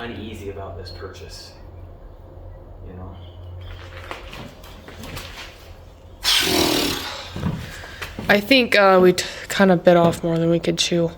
uneasy about this purchase, you know. I think we kind of bit off more than we could chew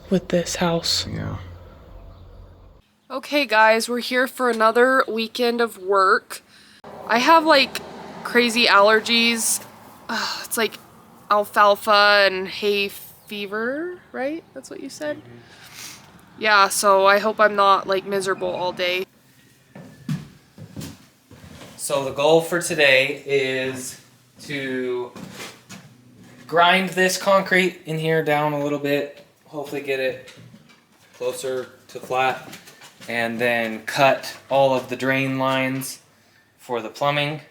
with this house. Yeah. Okay guys, we're here for another weekend of work. I have like crazy allergies. It's like alfalfa and hay fever, right? That's what you said? Mm-hmm. Yeah, so I hope I'm not like miserable all day. So the goal for today is to grind this concrete in here down a little bit, hopefully get it closer to flat, and then cut all of the drain lines for the plumbing.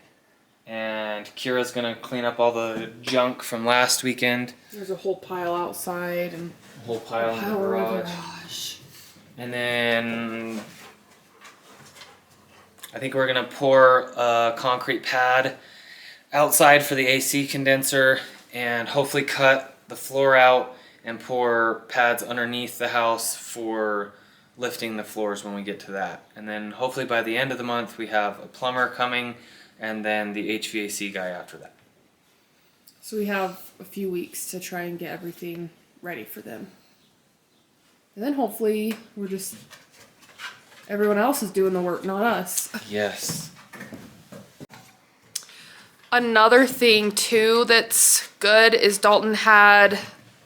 And Kira's gonna clean up all the junk from last weekend. There's a whole pile outside and a whole pile in the garage. And then I think we're gonna pour a concrete pad outside for the AC condenser and hopefully cut the floor out and pour pads underneath the house for lifting the floors when we get to that. And then hopefully by the end of the month we have a plumber coming and then the HVAC guy after that. So we have a few weeks to try and get everything ready for them. And then hopefully we're just, everyone else is doing the work, not us. Yes. Another thing too that's good is Dalton had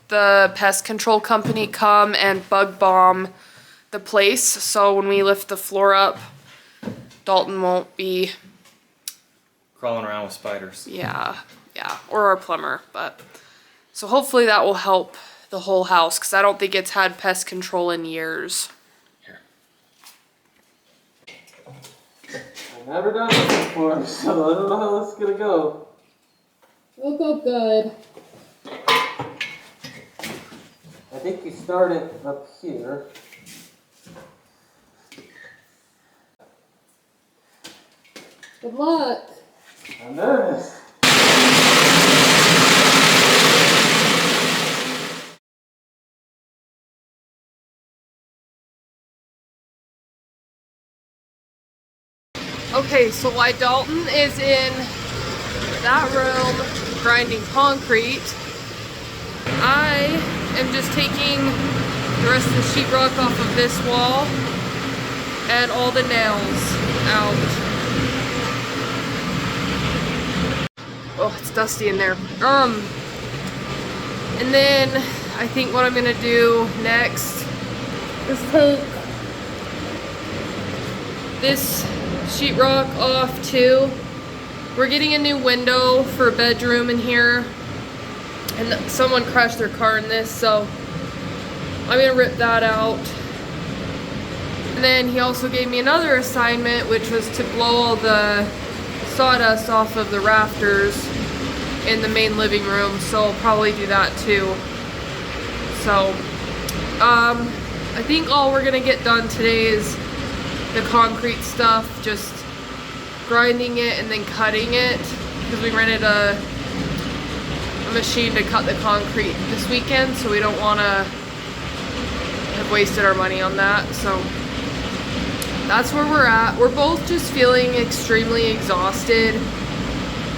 the pest control company come and bug bomb the place. So when we lift the floor up, Dalton won't be Crawling around with spiders. Yeah, or our plumber, but so hopefully that will help the whole house because I don't think it's had pest control in years. Here. I've never done this before, so I don't know how this is gonna go. It'll go good. I think you start it up here. Good luck. I'm nervous. Okay, so while Dalton is in that room grinding concrete, I am just taking the rest of the sheetrock off of this wall and all the nails out. Oh, it's dusty in there. And then I think what I'm gonna do next is take this sheetrock off too. We're getting a new window for a bedroom in here, and someone crashed their car in this, so I'm gonna rip that out. And then he also gave me another assignment, which was to blow all the sawdust off of the rafters in the main living room, so I'll probably do that too. So I think all we're gonna get done today is the concrete stuff, just grinding it and then cutting it, because we rented a machine to cut the concrete this weekend, so we don't want to have wasted our money on that. So that's where we're at. We're both just feeling extremely exhausted,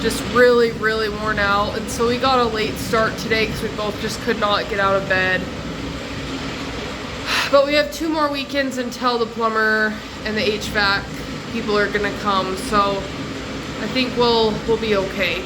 just really worn out, and so we got a late start today because we both just could not get out of bed. But we have 2 more weekends until the plumber and the HVAC people are gonna come, so I think we'll be okay.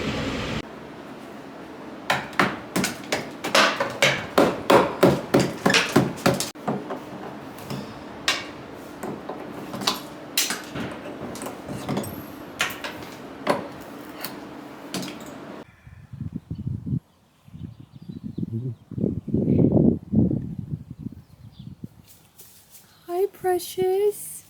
Hi, precious.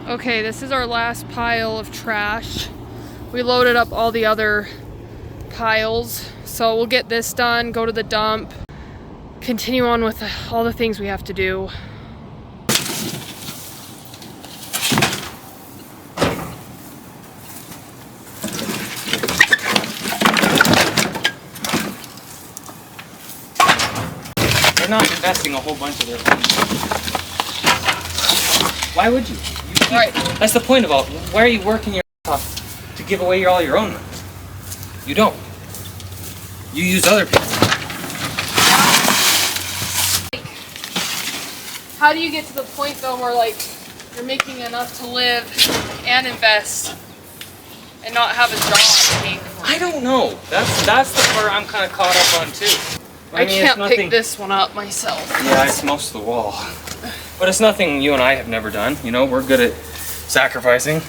Okay, this is our last pile of trash. We loaded up all the other piles, so we'll get this done, go to the dump, continue on with all the things we have to do. They're not investing a whole bunch of their money. Why would you? Right. That's the point of all. Why are you working your ass off to give away all your own money? You don't. You use other people's money. How do you get to the point though where like you're making enough to live and invest and not have a job paying for it? I don't know. That's the part I'm kind of caught up on too. I mean, can't pick this one up myself. Yeah, it's most of the wall. But it's nothing you and I have never done. You know, we're good at sacrificing.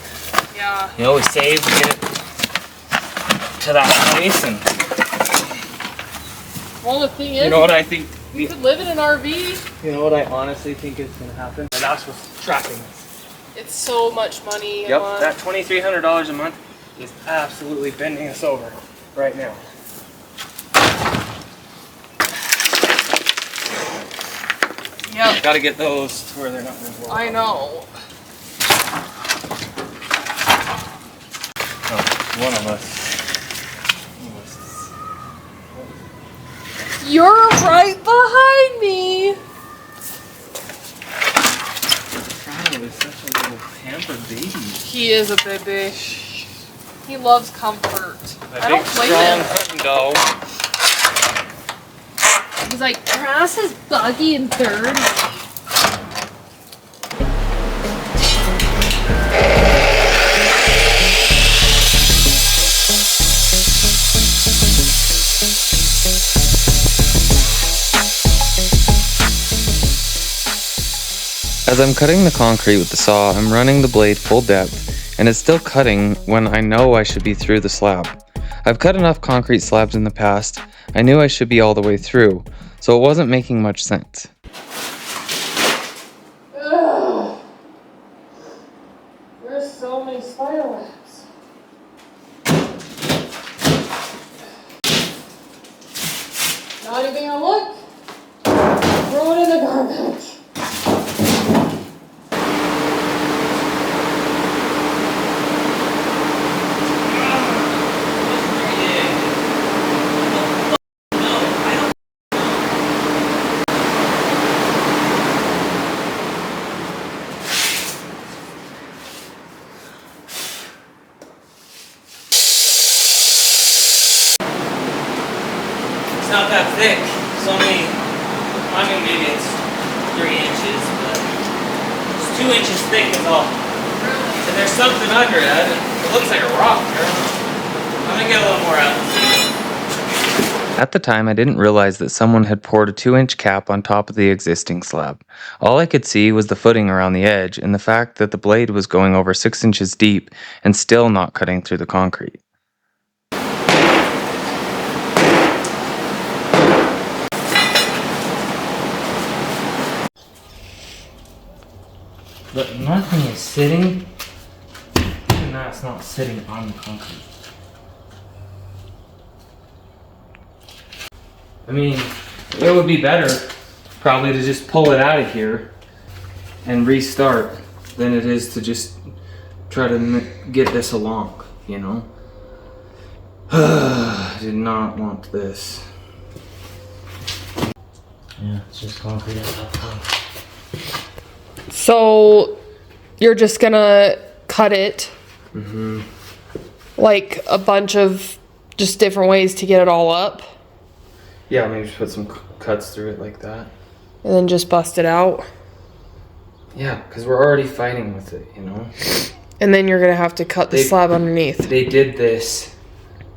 Yeah. You know, we save, we get it to that place, and Well, the thing is, you know what I think? we could live in an RV. You know what I honestly think is going to happen? And that's what's trapping us. It's so much money a Yep, month. that $2,300 a month is absolutely bending us over right now. Yep. Got to get those to where they're not going to blow I up. know. Oh, one of us. You're right behind me. Kyle is such a little pampered baby. He is a baby. He loves comfort. A I don't big, blame strong him. hunting dog. He's like, grass is buggy and dirty. As I'm cutting the concrete with the saw, I'm running the blade full depth, and it's still cutting when I know I should be through the slab. I've cut enough concrete slabs in the past, I knew I should be all the way through, so it wasn't making much sense. Ugh. There's so many spider webs. Not even gonna look. Throw it in the garbage. It's not that thick. It's only, I mean, maybe it's 3 inches, but it's 2 inches thick is all. And there's something under it. It looks like a rock. I'm gonna get a little more out. At the time, I didn't realize that someone had poured a 2-inch cap on top of the existing slab. All I could see was the footing around the edge and the fact that the blade was going over 6 inches deep and still not cutting through the concrete. But nothing is sitting, and that's not sitting on the concrete. I mean, it would be better probably to just pull it out of here and restart than it is to just try to get this along, you know? I did not want this. Yeah, it's just concrete at that point. So you're just gonna cut it like a bunch of just different ways to get it all up Yeah, maybe just put some cuts through it like that. and then just bust it out. Yeah, because we're already fighting with it, you know? And then you're gonna have to cut the They- slab underneath. They did this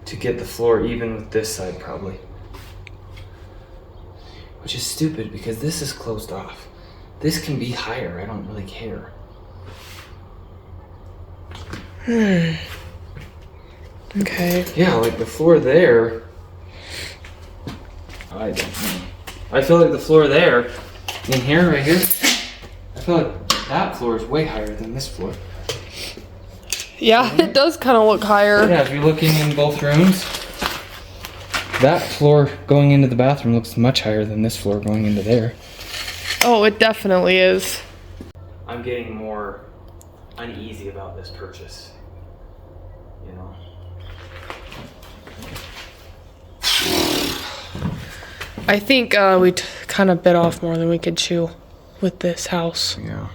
to get the floor even with this side, probably. Which is stupid because this is closed off. This can be higher, I don't really care. Okay. Yeah, like the floor there. I don't know. I feel like the floor there, in here, right here, I feel like that floor is way higher than this floor. Yeah, it does kind of look higher. Yeah, if you're looking in both rooms, that floor going into the bathroom looks much higher than this floor going into there. Oh, it definitely is. I'm getting more uneasy about this purchase. You know. I think we kind of bit off more than we could chew with this house. Yeah.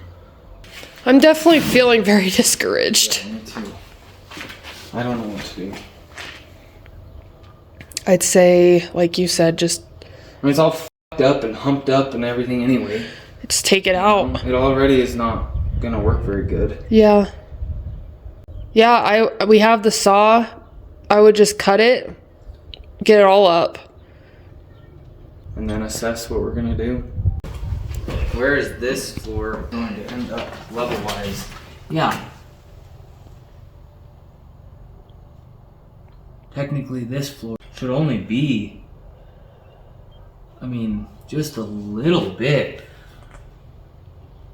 I'm definitely feeling very discouraged. Yeah, me too. I don't know what to do. I'd say, like you said, just I mean, it's all f***ed up and humped up and everything anyway. just take it out. It already is not gonna work very good. Yeah. Yeah, we have the saw. I would just cut it, get it all up. And then assess what we're gonna do. Where is this floor going to end up level-wise? Yeah. Technically, this floor should only be, I mean, just a little bit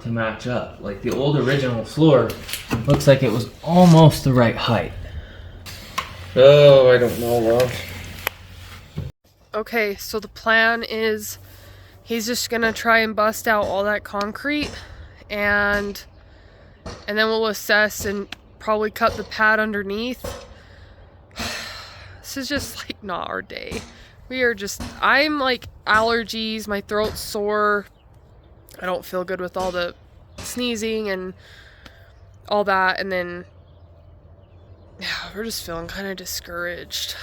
to match up. Like the old original floor looks like it was almost the right height. Oh, I don't know, love. Okay, so the plan is he's just gonna try and bust out all that concrete and then we'll assess and probably cut the pad underneath. This is just like not our day. I'm like allergies, my throat's sore. I don't feel good with all the sneezing and all that, and then yeah, we're just feeling kind of discouraged.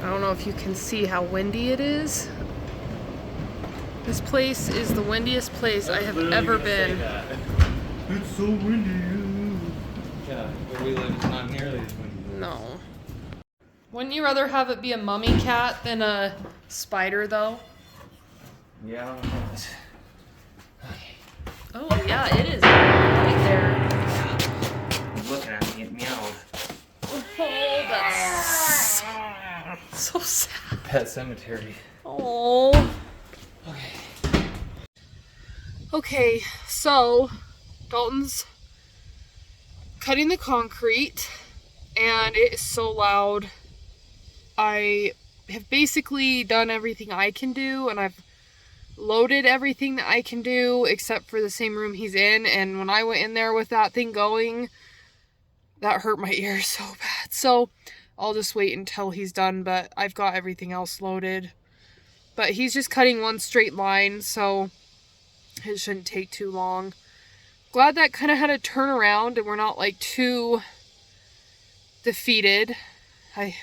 I don't know if you can see how windy it is. This place is the windiest place I have ever been. It's so windy. Yeah, where we live is not nearly as windy. No. Wouldn't you rather have it be a mummy cat than a spider, though? Yeah. Oh, yeah, it is right there. Looking at me, it meowed. Oh, that's so sad. Pet cemetery. Oh. Okay. Okay, so Dalton's cutting the concrete and it is so loud. I have basically done everything I can do and I've loaded everything that I can do except for the same room he's in, and when I went in there with that thing going, that hurt my ears so bad. So I'll just wait until he's done, but I've got everything else loaded. But he's just cutting one straight line, so it shouldn't take too long. Glad that kind of had a turnaround and we're not like too defeated.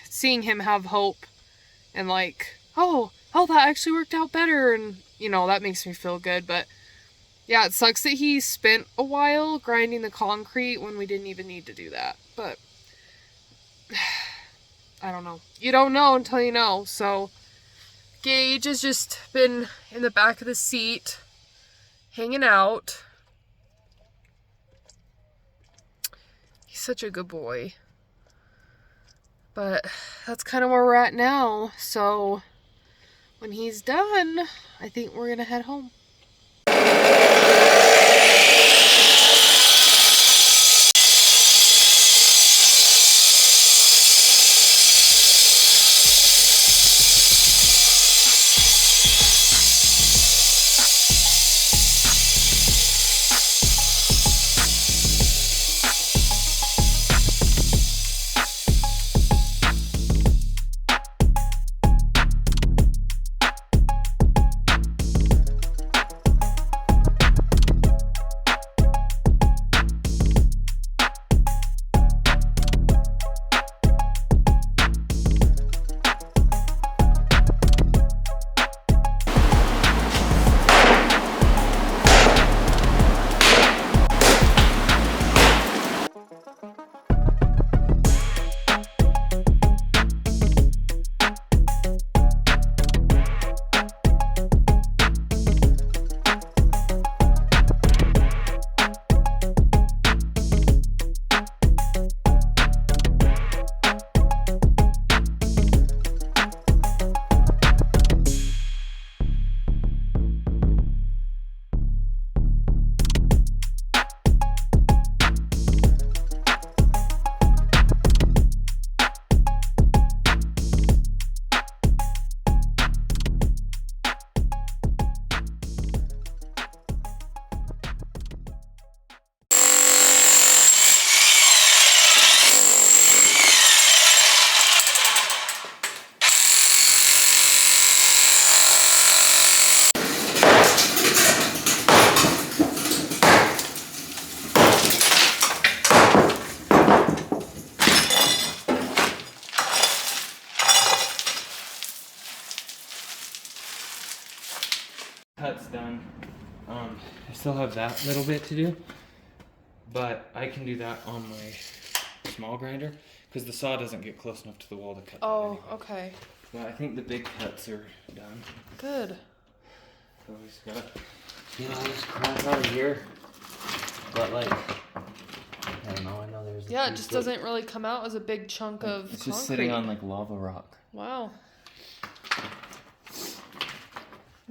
Seeing him have hope and like, oh, that actually worked out better, and you know, that makes me feel good. But yeah, it sucks that he spent a while grinding the concrete when we didn't even need to do that. But I don't know. You don't know until you know. So Gage has just been in the back of the seat, hanging out. He's such a good boy. But that's kind of where we're at now. So when he's done, I think we're gonna head home. that's done. I still have that little bit to do, but I can do that on my small grinder because the saw doesn't get close enough to the wall to cut. Oh, anyway. okay. But I think the big cuts are done. Good. So we just gotta get all this crap out of here. But like, I don't know. I know there's. Yeah, it just doesn't really come out as a big chunk of It's concrete. just sitting on like lava rock. Wow.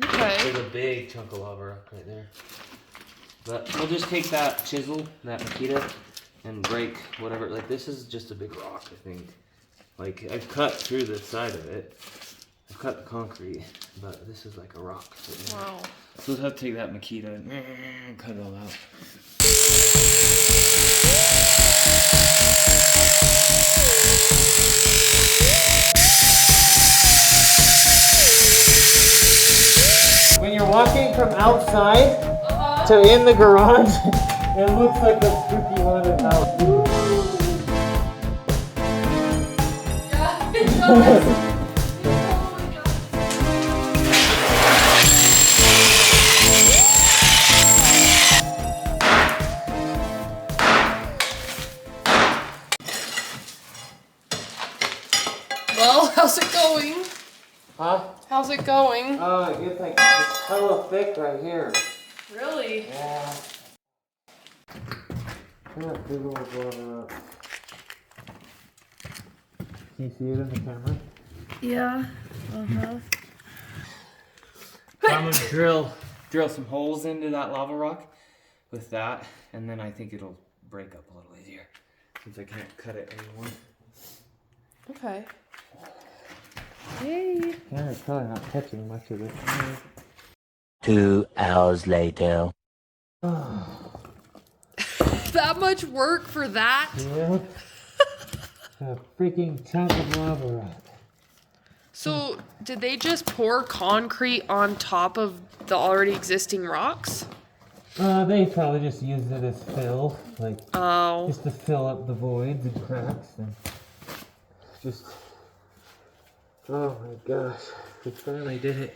Okay. There's a big chunk of lava rock right there. But we'll just take that chisel, that Makita, and break whatever. Like this is just a big rock, I think. Like I've cut through the side of it. I've cut the concrete, but this is like a rock. Wow. So we'll have to take that Makita and cut it all out. When you're walking from outside to in the garage, it looks like a spooky haunted house. Yeah, it does. Well, how's it going? Huh? How's it going? Oh, it gets like it's hella thick right here. Really? Yeah. That big old lava rock. Can you see it in the camera? Yeah. I'm gonna drill some holes into that lava rock with that, and then I think it'll break up a little easier since I can't cut it anymore. Okay. Yay. Yeah, it's probably not touching much of it. 2 hours later. That much work for that? Yeah. A freaking chunk of lava rock. So, did they just pour concrete on top of the already existing rocks? They probably just used it as fill, like Oh. just to fill up the voids and cracks and just. Oh my gosh, we finally did it.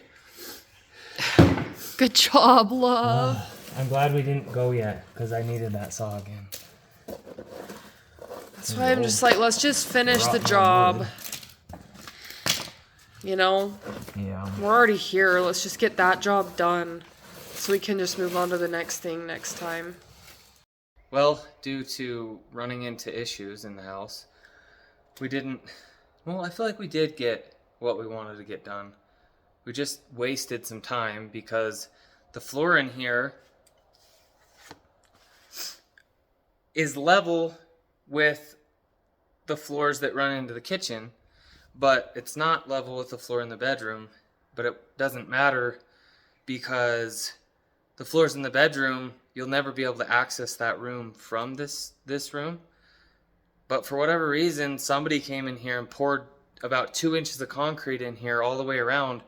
Good job, love. I'm glad we didn't go yet, because I needed that saw again. That's why I'm just like, let's just finish the job. You know? Yeah. We're already here. Let's just get that job done. So we can just move on to the next thing next time. Well, due to running into issues in the house, we didn't. Well, I feel like we did get what we wanted to get done. We just wasted some time because the floor in here is level with the floors that run into the kitchen, but it's not level with the floor in the bedroom. But it doesn't matter because the floors in the bedroom, you'll never be able to access that room from this room. But for whatever reason, somebody came in here and poured about 2 inches of concrete in here all the way around,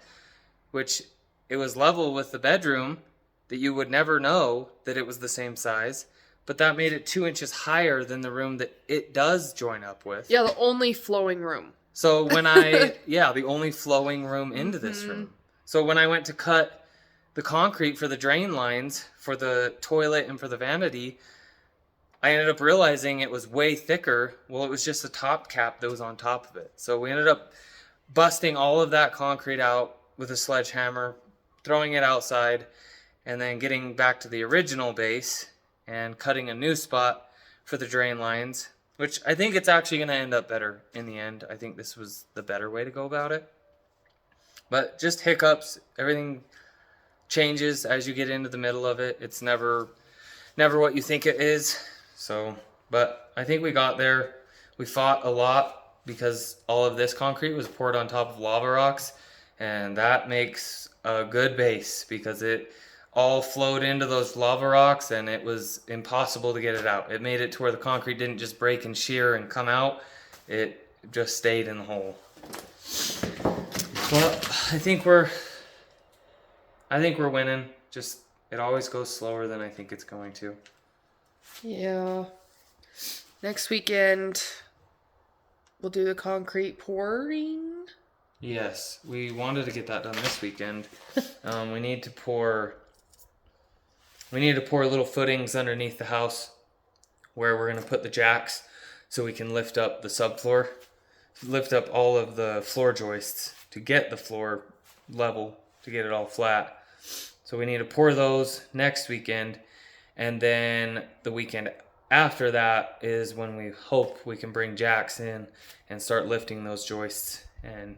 which it was level with the bedroom, that you would never know that it was the same size, but that made it 2 inches higher than the room that it does join up with. Yeah, the only flowing room. So when the only flowing room into this room. So when I went to cut the concrete for the drain lines, for the toilet and for the vanity, I ended up realizing it was way thicker. Well, it was just a top cap that was on top of it. So we ended up busting all of that concrete out with a sledgehammer, throwing it outside, and then getting back to the original base and cutting a new spot for the drain lines, which I think it's actually going to end up better in the end. I think this was the better way to go about it. But just hiccups, everything changes as you get into the middle of it. It's never what you think it is. So, but I think we got there. We fought a lot because all of this concrete was poured on top of lava rocks, and that makes a good base because it all flowed into those lava rocks and it was impossible to get it out. It made it to where the concrete didn't just break and shear and come out. It just stayed in the hole. Well, I think we're winning. Just, it always goes slower than I think it's going to. Yeah. Next weekend, we'll do the concrete pouring. Yes, we wanted to get that done this weekend. We need to pour little footings underneath the house where we're gonna put the jacks, so we can lift up the subfloor, lift up all of the floor joists to get the floor level, to get it all flat. So we need to pour those next weekend, and then the weekend after that is when we hope we can bring jacks in and start lifting those joists and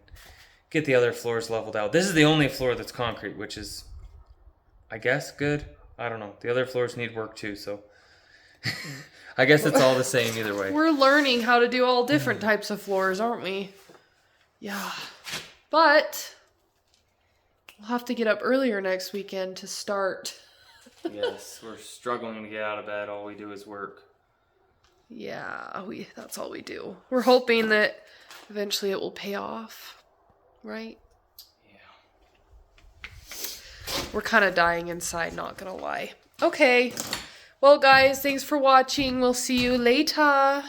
get the other floors leveled out. This is the only floor that's concrete, which is, I guess, good. I don't know. The other floors need work too, so I guess it's all the same either way. We're learning how to do all different types of floors, aren't we? Yeah. But we'll have to get up earlier next weekend to start. Yes, we're struggling to get out of bed. All we do is work. Yeah, that's all we do. We're hoping that eventually it will pay off, right? Yeah. We're kind of dying inside, not gonna lie. Okay. Well, guys, thanks for watching. We'll see you later.